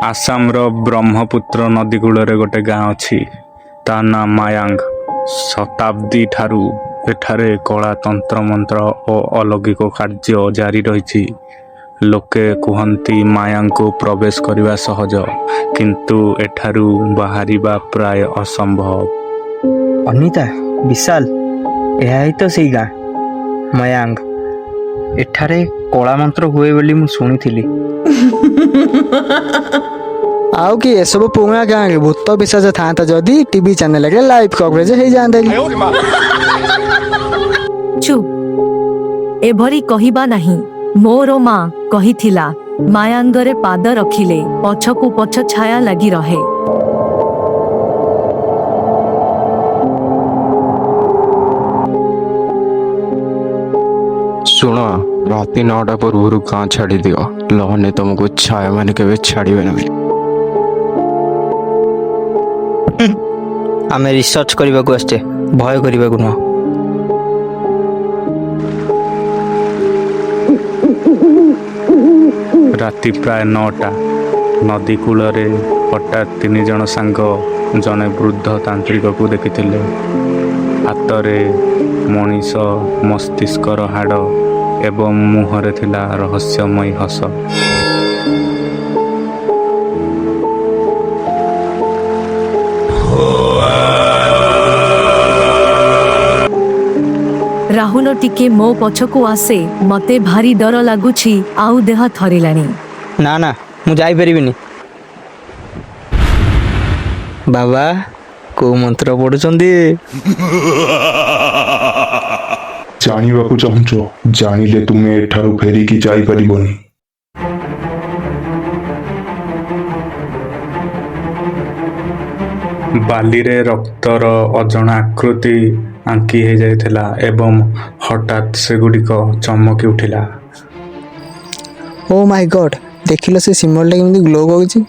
ଆସାମର ବ୍ରହ୍ମପୁତ୍ର ନଦୀ କୂଳରେ ଗୋଟେ ଗାଁ ଅଛି, ତା ନାଁ ମାୟାଙ୍ଗ। ଶତାବ୍ଦୀ ଠାରୁ ଏଠାରେ କଳା ତନ୍ତ୍ରମନ୍ତ୍ର ଓ ଅଲୌକିକ କାର୍ଯ୍ୟ ଜାରି ରହିଛି। ଲୋକେ କୁହନ୍ତି ମାୟାଙ୍କୁ ପ୍ରବେଶ କରିବା ସହଜ, କିନ୍ତୁ ଏଠାରୁ ବାହାରିବା ପ୍ରାୟ ଅସମ୍ଭବ। ଅନିତା, ବିଶାଲ, ଏହା ହିଁ ତ ସେଇ ଗାଁ ମାୟାଙ୍ଗ। ଏଠାରେ କଳା ମନ୍ତ୍ର ହୁଏ ବୋଲି ମୁଁ ଶୁଣିଥିଲି। ଆଉ କି ଏସବୁ ପୁରୁଣା ଗାଁରେ ଭୂତ ବିଶ୍ୱାସ ଥାନ୍ତା ଯଦି ଟିଭି ଚ୍ୟାନେଲରେ ଲାଇଭ୍ କଭରେଜ ହେଇଯାଆନ୍ତା। ଚୁପ୍, ଏଭଳି କହିବା ନାହିଁ। ମୋର ମା କହିଥିଲା, ମାୟାଙ୍ଗରେ ପାଦ ରଖିଲେ ପଛକୁ ପଛ ଛାୟା ଲାଗି ରହେ। ଶୁଣ, ରାତି 9ଟା ପୂର୍ବରୁ ଗାଁ ଛାଡ଼ିଦିଅ, ନହେଲେ ତମକୁ ଛାୟା ମାନେ କେବେ ଛାଡ଼ିବେ ନାହିଁ। ଆମେ ରିସର୍ଚ୍ଚ କରିବାକୁ ଆସିଛେ, ଭୟ କରିବାକୁ ନୁହଁ। ରାତି ପ୍ରାୟ 9ଟା। ନଦୀ କୂଳରେ ହଠାତ୍ 3 ଜଣ ସାଙ୍ଗ ଜଣେ ବୃଦ୍ଧ ତାନ୍ତ୍ରିକକୁ ଦେଖିଥିଲେ। ହାତରେ ମଣିଷ ମସ୍ତିଷ୍କର ହାଡ଼ ଏବଂ ମୁହଁରେ ଥିଲା ରହସ୍ୟମୟୀ ହସ। ରାହୁଲ ଟିକେ ମୋ ପଛକୁ ଆସେ, ମତେ ଭାରି ଡର ଲାଗୁଛି, ଆଉ ଦେହ ଥରିଲାଣି। ନା ନା, ମୁଁ ଯାଇପାରିବିନି। ବାବା, କୋଉ ମନ୍ତ୍ର ପଢୁଛନ୍ତି? ଜାଣିବାକୁ ଚାହୁଁଛ? ଜାଣିଲେ ତୁମେ ଏଠାରୁ ଫେରିକି ଯାଇପାରିବନି। ବାଲିରେ ରକ୍ତର ଅଜଣା ଆକୃତି ଆଙ୍କି ହେଇଯାଇଥିଲା ଏବଂ ହଠାତ୍ ସେଗୁଡ଼ିକ ଚମକି ଉଠିଲା। ଓ ମାଇ ଗଡ୍, ଦେଖିଲ ସେ ସିମ୍ବଲଟା କେମିତି ଗ୍ଲୋ କରୁଛି।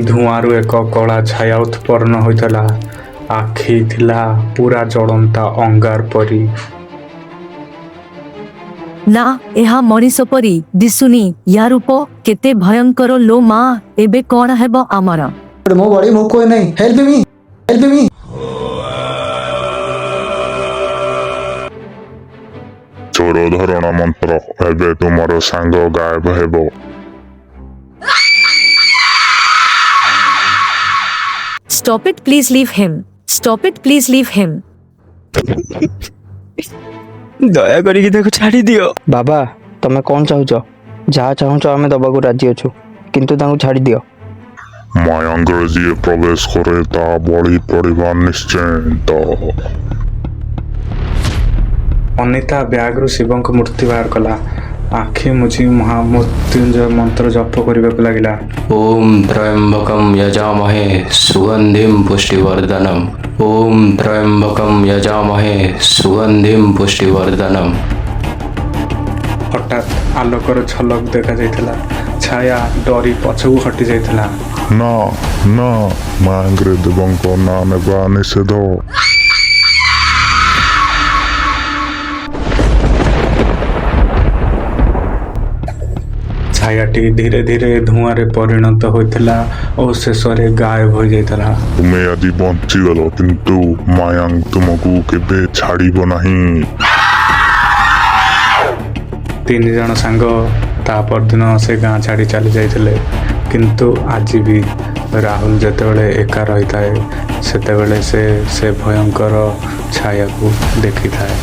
ଧୂଆଁରୁ ଏକ କଳା ଛାୟା ଉତ୍ପନ୍ନ ହୋଇଥିଲା। ଆଖି ଥିଲା ପୁରା ଜଳନ୍ତା ଅଙ୍ଗାର ପରି। ନା, ଏହା ମଣିଷ ପରି ଦିଶୁନି। ୟା ରୂପ କେତେ ଭୟଙ୍କର ଲୋ ମା! ଏବେ କଣ ହେବ ଆମର? ମୋ ବଡି ମୁଭ ହୁଏ ନାହିଁ। ହେଲ୍ପ ମି, ହେଲ୍ପ ମି। ଚୋର ଧରଣ ମନ୍ତ୍ର, ଏବେ ତୁମର ସାଙ୍ଗ ଗାୟବ ହେବ। Stop it, please leave him. Stop it, please leave him. ଦୟା କରିକି ତାକୁ ଛାଡ଼ି ଦିଅ। ବାବା, ତମେ କଣ ଚାହୁଁଛ? ଯାହା ଚାହୁଁଛ ଆମେ ଦବାକୁ ରାଜି ଅଛୁ, କିନ୍ତୁ ତାଙ୍କୁ ଛାଡ଼ି ଦିଅ। ମାୟାଙ୍ଗରେ ଯିଏ ପ୍ରବେଶ କରେ ତା ବଳି ପଡ଼ିବା ନିଶ୍ଚିନ୍ତ। ଅନିତା ବ୍ୟାଗରୁ ଶିବଙ୍କ ମୂର୍ତ୍ତି ବାହାର କଲା। ଆଖି ମୁଛି ମହାମୃତ୍ୟୁଞ୍ଜୟ ମନ୍ତ୍ର ଜପ କରିବାକୁ ଲାଗିଲା। ଓಂ ତ୍ରୟମ୍ବକଂ ଯଜାମହେ ସୁଗନ୍ଧିଂ ପୁଷ୍ଟିବର୍ଧନମ୍। ଓಂ ତ୍ରୟମ୍ବକଂ ଯଜାମହେ ସୁଗନ୍ଧିଂ ପୁଷ୍ଟିବର୍ଧନମ୍। ହଠାତ୍ ଆଲୋକର ଝଲକ ଦେଖାଯାଇଥିଲା। ଛାୟା ଡରି ପଛକୁ ହଟି ଯାଇଥିଲା। ନା ନା, ମାୟାଙ୍ଗରେ ଦେବଙ୍କ ନାଁ ନେବା ନିଷେଧ। ଛାୟାଟି ଧୀରେ ଧୀରେ ଧୂଆଁରେ ପରିଣତ ହୋଇଥିଲା ଓ ଶେଷରେ ଗାୟବ ହୋଇଯାଇଥିଲା। ତୁମେ ଆଜି ବଞ୍ଚିଗଲ, କିନ୍ତୁ ମାୟାଙ୍ଗ ତୁମକୁ କେବେ ଛାଡ଼ିବ ନାହିଁ। 3 ଜଣ ସାଙ୍ଗ ତା ପରଦିନ ସେ ଗାଁ ଛାଡ଼ି ଚାଲି ଯାଇଥିଲେ। କିନ୍ତୁ ଆଜି ବି ରାହୁଲ ଯେତେବେଳେ ଏକା ରହିଥାଏ, ସେତେବେଳେ ସେ ଭୟଙ୍କର ଛାୟାକୁ ଦେଖିଥାଏ।